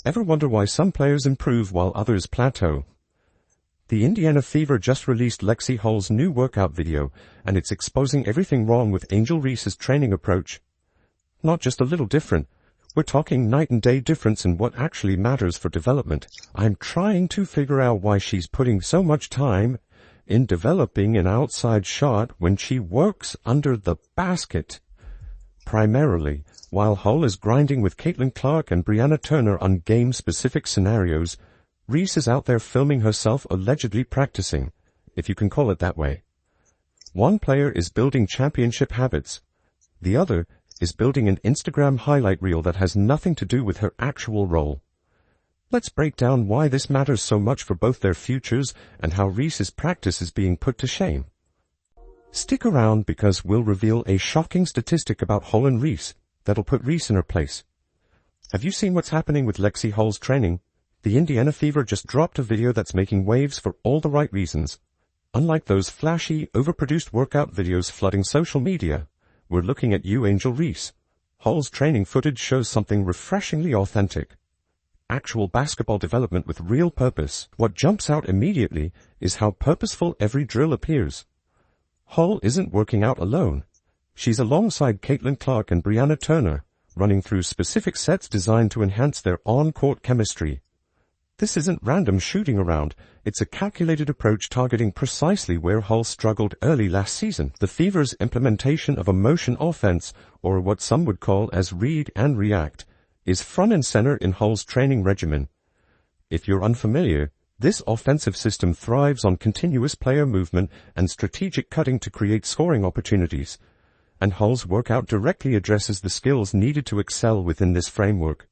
Ever wonder why some players improve while others plateau? The Indiana Fever just released Lexie Hull's new workout video, and it's exposing everything wrong with Angel Reese's training approach. Not just a little different. We're talking night and day difference in what actually matters for development. I'm trying to figure out why she's putting so much time in developing an outside shot when she works under the basket. Primarily, while Hull is grinding with Caitlin Clark and Brianna Turner on game-specific scenarios, Reese is out there filming herself allegedly practicing, if you can call it that way. One player is building championship habits. The other is building an Instagram highlight reel that has nothing to do with her actual role. Let's break down why this matters so much for both their futures and how Reese's practice is being put to shame. Stick around because we'll reveal a shocking statistic about Hull and Reese that'll put Reese in her place. Have you seen what's happening with Lexie Hull's training? The Indiana Fever just dropped a video that's making waves for all the right reasons. Unlike those flashy, overproduced workout videos flooding social media, we're looking at you, Angel Reese. Hull's training footage shows something refreshingly authentic. Actual basketball development with real purpose. What jumps out immediately is how purposeful every drill appears. Hull isn't working out alone. She's alongside Caitlin Clark and Brianna Turner, running through specific sets designed to enhance their on-court chemistry. This isn't random shooting around. It's a calculated approach targeting precisely where Hull struggled early last season. The Fever's implementation of a motion offense, or what some would call as read and react, is front and center in Hull's training regimen. If you're unfamiliar, this offensive system thrives on continuous player movement and strategic cutting to create scoring opportunities, and Hull's workout directly addresses the skills needed to excel within this framework.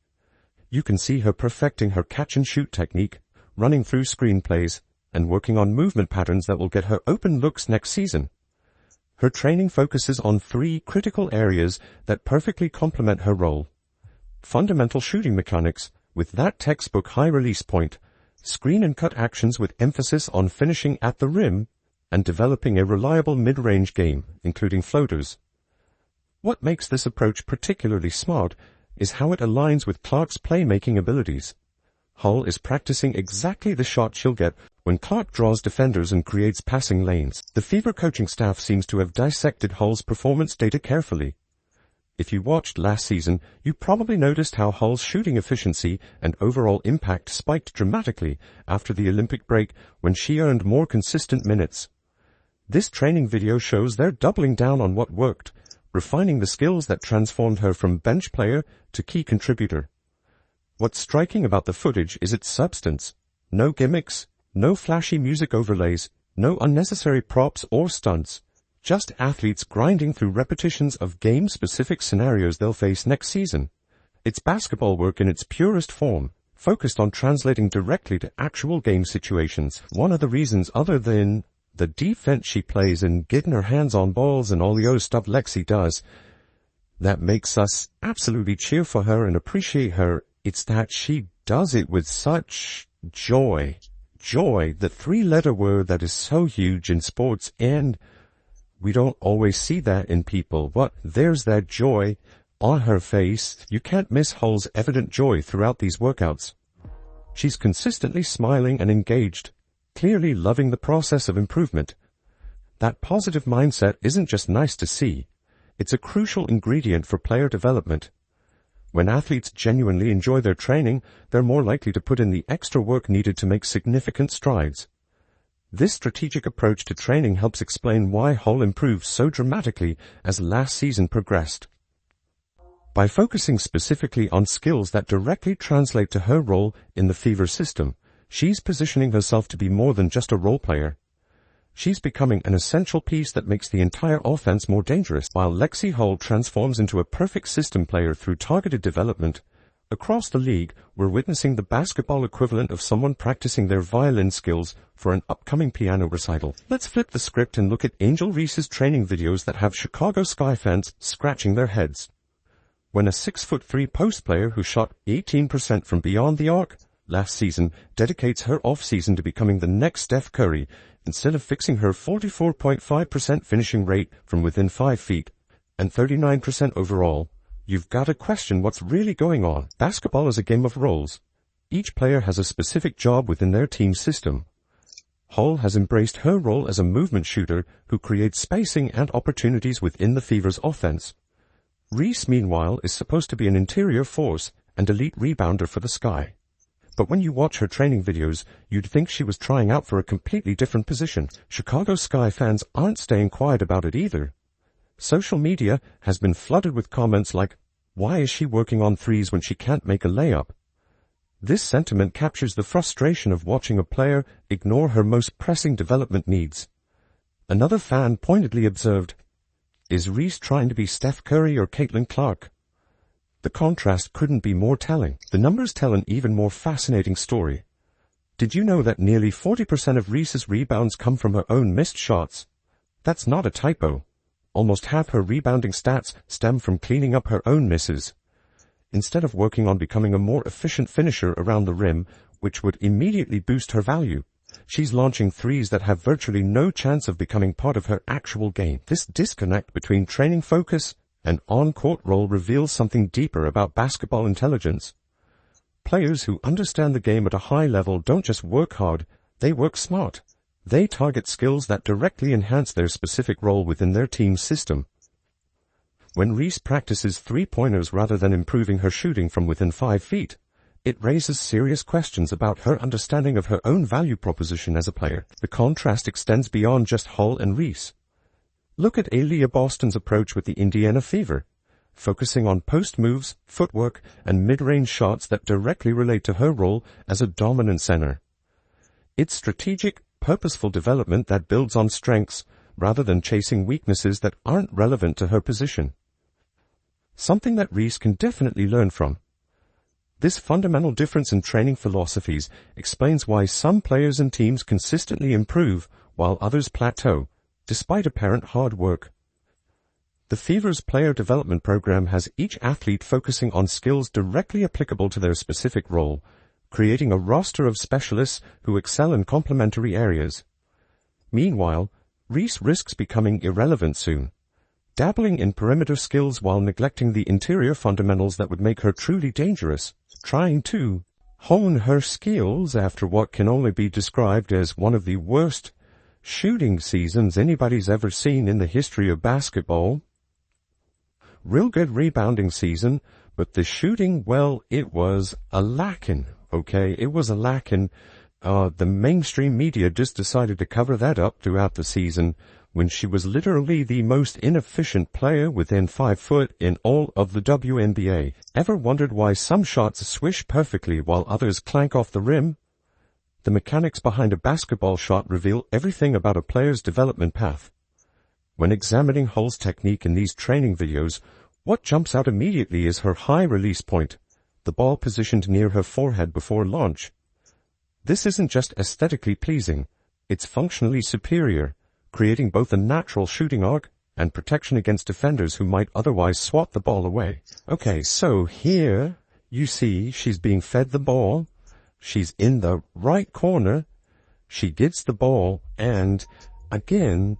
You can see her perfecting her catch-and-shoot technique, running through screenplays, and working on movement patterns that will get her open looks next season. Her training focuses on 3 critical areas that perfectly complement her role. Fundamental shooting mechanics, with that textbook high release point, screen and cut actions with emphasis on finishing at the rim, and developing a reliable mid-range game, including floaters. What makes this approach particularly smart is how it aligns with Clark's playmaking abilities. Hull is practicing exactly the shot she'll get when Clark draws defenders and creates passing lanes. The Fever coaching staff seems to have dissected Hull's performance data carefully. If you watched last season, you probably noticed how Hull's shooting efficiency and overall impact spiked dramatically after the Olympic break when she earned more consistent minutes. This training video shows they're doubling down on what worked, refining the skills that transformed her from bench player to key contributor. What's striking about the footage is its substance. No gimmicks, no flashy music overlays, no unnecessary props or stunts. Just athletes grinding through repetitions of game-specific scenarios they'll face next season. It's basketball work in its purest form, focused on translating directly to actual game situations. One of the reasons, other than the defense she plays and getting her hands on balls and all the other stuff Lexie does, that makes us absolutely cheer for her and appreciate her, it's that she does it with such joy. Joy, the 3-letter word that is so huge in sports, and we don't always see that in people, but there's that joy on her face. You can't miss Hull's evident joy throughout these workouts. She's consistently smiling and engaged, clearly loving the process of improvement. That positive mindset isn't just nice to see, it's a crucial ingredient for player development. When athletes genuinely enjoy their training, they're more likely to put in the extra work needed to make significant strides. This strategic approach to training helps explain why Hull improved so dramatically as last season progressed. By focusing specifically on skills that directly translate to her role in the Fever system, she's positioning herself to be more than just a role player. She's becoming an essential piece that makes the entire offense more dangerous, while Lexie Hull transforms into a perfect system player through targeted development. Across the league, we're witnessing the basketball equivalent of someone practicing their violin skills for an upcoming piano recital. Let's flip the script and look at Angel Reese's training videos that have Chicago Sky fans scratching their heads. When a 6'3" post player who shot 18% from beyond the arc last season dedicates her off-season to becoming the next Steph Curry, instead of fixing her 44.5% finishing rate from within 5 feet and 39% overall, you've got to question what's really going on. Basketball is a game of roles. Each player has a specific job within their team system. Hull has embraced her role as a movement shooter who creates spacing and opportunities within the Fever's offense. Reese, meanwhile, is supposed to be an interior force and elite rebounder for the Sky. But when you watch her training videos, you'd think she was trying out for a completely different position. Chicago Sky fans aren't staying quiet about it either. Social media has been flooded with comments like, "Why is she working on threes when she can't make a layup?" This sentiment captures the frustration of watching a player ignore her most pressing development needs. Another fan pointedly observed, "Is Reese trying to be Steph Curry or Caitlin Clark?" The contrast couldn't be more telling. The numbers tell an even more fascinating story. Did you know that nearly 40% of Reese's rebounds come from her own missed shots? That's not a typo. Almost half her rebounding stats stem from cleaning up her own misses. Instead of working on becoming a more efficient finisher around the rim, which would immediately boost her value, she's launching threes that have virtually no chance of becoming part of her actual game. This disconnect between training focus and on-court role reveals something deeper about basketball intelligence. Players who understand the game at a high level don't just work hard, they work smart. They target skills that directly enhance their specific role within their team's system. When Reese practices three-pointers rather than improving her shooting from within 5 feet, it raises serious questions about her understanding of her own value proposition as a player. The contrast extends beyond just Hull and Reese. Look at Aaliyah Boston's approach with the Indiana Fever, focusing on post moves, footwork, and mid-range shots that directly relate to her role as a dominant center. It's strategic, purposeful development that builds on strengths rather than chasing weaknesses that aren't relevant to her position. Something that Reese can definitely learn from. This fundamental difference in training philosophies explains why some players and teams consistently improve while others plateau, despite apparent hard work. The Fever's player development program has each athlete focusing on skills directly applicable to their specific role, creating a roster of specialists who excel in complementary areas. Meanwhile, Reese risks becoming irrelevant soon, dabbling in perimeter skills while neglecting the interior fundamentals that would make her truly dangerous, trying to hone her skills after what can only be described as one of the worst shooting seasons anybody's ever seen in the history of basketball. Real good rebounding season, but the shooting, well, it was a lacking, okay? It was a lacking. The mainstream media just decided to cover that up throughout the season when she was literally the most inefficient player within 5 foot in all of the WNBA. Ever wondered why some shots swish perfectly while others clank off the rim? The mechanics behind a basketball shot reveal everything about a player's development path. When examining Hull's technique in these training videos, what jumps out immediately is her high release point, the ball positioned near her forehead before launch. This isn't just aesthetically pleasing, it's functionally superior, creating both a natural shooting arc and protection against defenders who might otherwise swat the ball away. Okay, so here you see she's being fed the ball. She's in the right corner, she gets the ball, and again,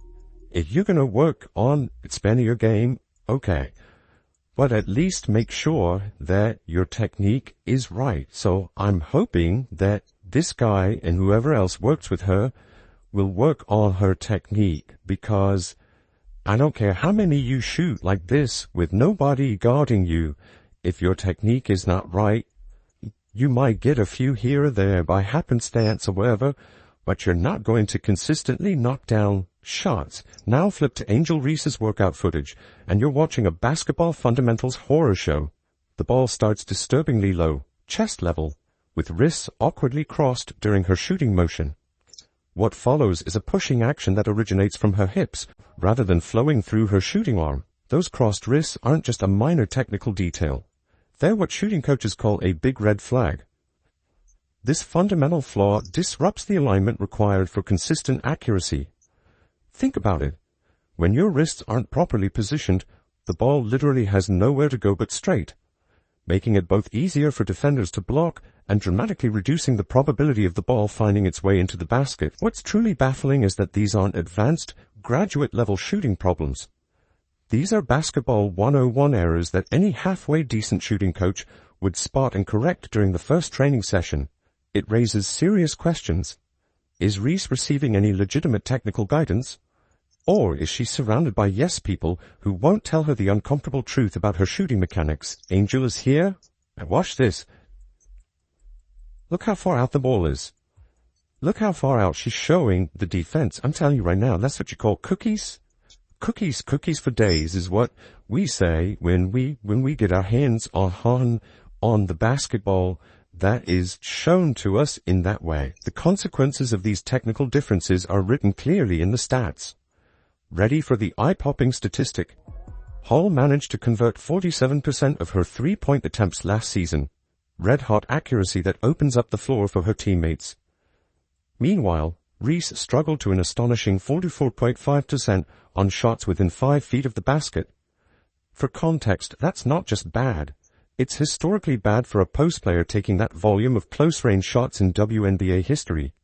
if you're going to work on expanding your game, okay, but at least make sure that your technique is right. So I'm hoping that this guy and whoever else works with her will work on her technique, because I don't care how many you shoot like this with nobody guarding you, if your technique is not right, you might get a few here or there by happenstance or whatever, but you're not going to consistently knock down shots. Now flip to Angel Reese's workout footage, and you're watching a basketball fundamentals horror show. The ball starts disturbingly low, chest level, with wrists awkwardly crossed during her shooting motion. What follows is a pushing action that originates from her hips, rather than flowing through her shooting arm. Those crossed wrists aren't just a minor technical detail. They're what shooting coaches call a big red flag. This fundamental flaw disrupts the alignment required for consistent accuracy. Think about it. When your wrists aren't properly positioned, the ball literally has nowhere to go but straight, making it both easier for defenders to block and dramatically reducing the probability of the ball finding its way into the basket. What's truly baffling is that these aren't advanced, graduate-level shooting problems. These are basketball 101 errors that any halfway decent shooting coach would spot and correct during the first training session. It raises serious questions. Is Reese receiving any legitimate technical guidance? Or is she surrounded by yes people who won't tell her the uncomfortable truth about her shooting mechanics? Angel is here. And watch this. Look how far out the ball is. Look how far out she's showing the defense. I'm telling you right now, that's what you call cookies. Cookies for days is what we say when we get our hands on the basketball that is shown to us in that way. The consequences of these technical differences are written clearly in the stats. Ready for the eye-popping statistic? Hull managed to convert 47% of her three-point attempts last season. Red-hot accuracy that opens up the floor for her teammates. Meanwhile, Reese struggled to an astonishing 44.5% on shots within 5 feet of the basket. For context, that's not just bad. It's historically bad for a post player taking that volume of close-range shots in WNBA history.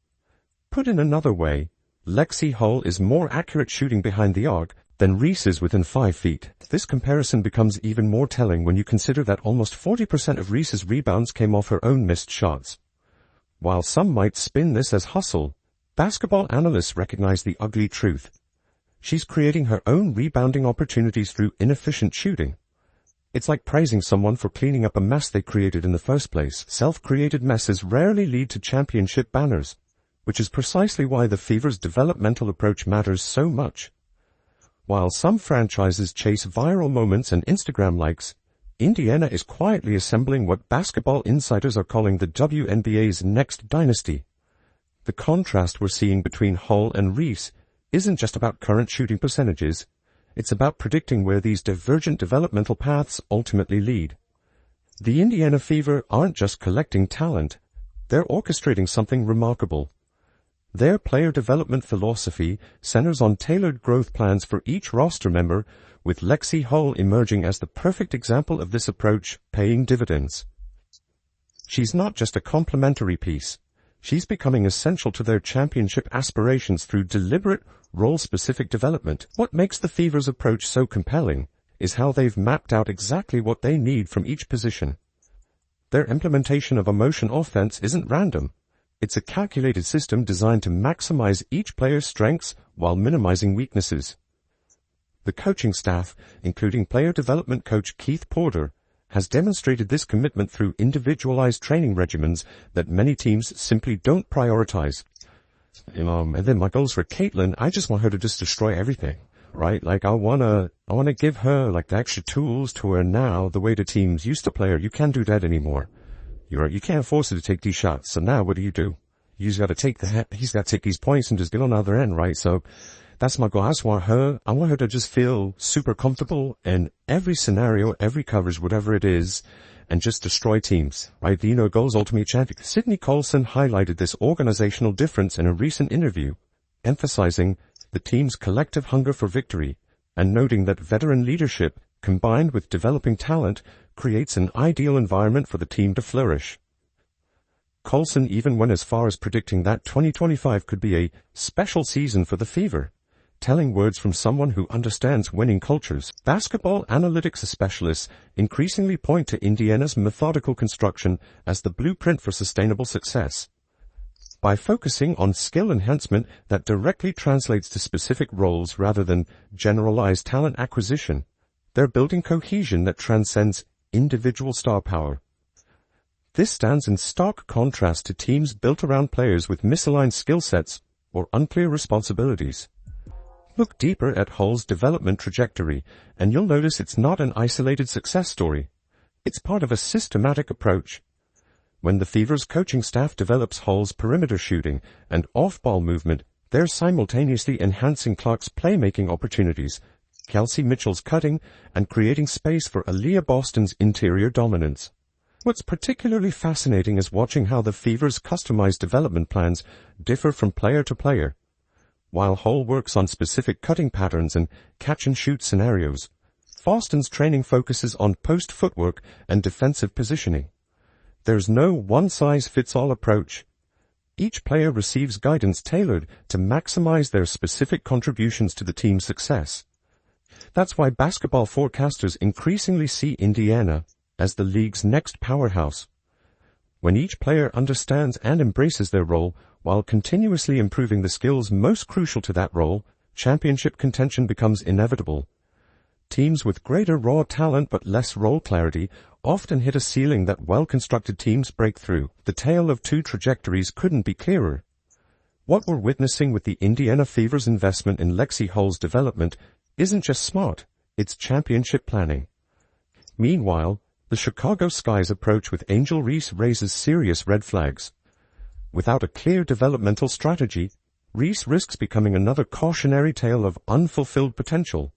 Put in another way, Lexie Hull is more accurate shooting behind the arc than Reese is within 5 feet. This comparison becomes even more telling when you consider that almost 40% of Reese's rebounds came off her own missed shots. While some might spin this as hustle, basketball analysts recognize the ugly truth. She's creating her own rebounding opportunities through inefficient shooting. It's like praising someone for cleaning up a mess they created in the first place. Self-created messes rarely lead to championship banners, which is precisely why the Fever's developmental approach matters so much. While some franchises chase viral moments and Instagram likes, Indiana is quietly assembling what basketball insiders are calling the WNBA's next dynasty. The contrast we're seeing between Hull and Reese isn't just about current shooting percentages, it's about predicting where these divergent developmental paths ultimately lead. The Indiana Fever aren't just collecting talent, they're orchestrating something remarkable. Their player development philosophy centers on tailored growth plans for each roster member, with Lexie Hull emerging as the perfect example of this approach paying dividends. She's not just a complementary piece. She's becoming essential to their championship aspirations through deliberate, role-specific development. What makes the Fever's approach so compelling is how they've mapped out exactly what they need from each position. Their implementation of a motion offense isn't random. It's a calculated system designed to maximize each player's strengths while minimizing weaknesses. The coaching staff, including player development coach Keith Porter, has demonstrated this commitment through individualized training regimens that many teams simply don't prioritize. And then my goals for Caitlin, I just want her to just destroy everything, right? Like I wanna give her like the extra tools to where now the way the teams used to play her, you can't do that anymore. You can't force her to take these shots. So now what do? You just gotta he's gotta take these points and just get on the other end, right? So that's my goal. I want her to just feel super comfortable in every scenario, every coverage, whatever it is, and just destroy teams, right? Goals ultimate champion. Sydney Colson highlighted this organizational difference in a recent interview, emphasizing the team's collective hunger for victory and noting that veteran leadership combined with developing talent creates an ideal environment for the team to flourish. Colson even went as far as predicting that 2025 could be a special season for the Fever, telling words from someone who understands winning cultures. Basketball analytics specialists increasingly point to Indiana's methodical construction as the blueprint for sustainable success. By focusing on skill enhancement that directly translates to specific roles rather than generalized talent acquisition, they're building cohesion that transcends individual star power. This stands in stark contrast to teams built around players with misaligned skill sets or unclear responsibilities. Look deeper at Hull's development trajectory, and you'll notice it's not an isolated success story. It's part of a systematic approach. When the Fever's coaching staff develops Hull's perimeter shooting and off-ball movement, they're simultaneously enhancing Clark's playmaking opportunities, Kelsey Mitchell's cutting, and creating space for Aaliyah Boston's interior dominance. What's particularly fascinating is watching how the Fever's customized development plans differ from player to player. While Hull works on specific cutting patterns and catch-and-shoot scenarios, Boston's training focuses on post footwork and defensive positioning. There's no one-size-fits-all approach. Each player receives guidance tailored to maximize their specific contributions to the team's success. That's why basketball forecasters increasingly see Indiana as the league's next powerhouse. When each player understands and embraces their role while continuously improving the skills most crucial to that role, championship contention becomes inevitable. Teams with greater raw talent but less role clarity often hit a ceiling that well-constructed teams break through. The tale of two trajectories couldn't be clearer. What we're witnessing with the Indiana Fever's investment in Lexie Hull's development isn't just smart, it's championship planning. Meanwhile, the Chicago Sky's approach with Angel Reese raises serious red flags. Without a clear developmental strategy, Reese risks becoming another cautionary tale of unfulfilled potential.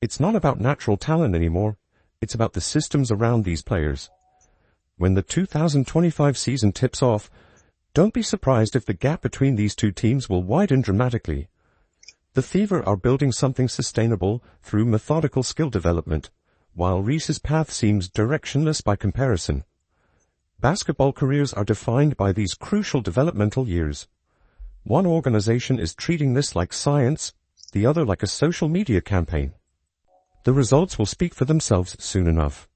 It's not about natural talent anymore, it's about the systems around these players. When the 2025 season tips off, don't be surprised if the gap between these two teams will widen dramatically. The Fever are building something sustainable through methodical skill development, while Reese's path seems directionless by comparison. Basketball careers are defined by these crucial developmental years. One organization is treating this like science, the other like a social media campaign. The results will speak for themselves soon enough.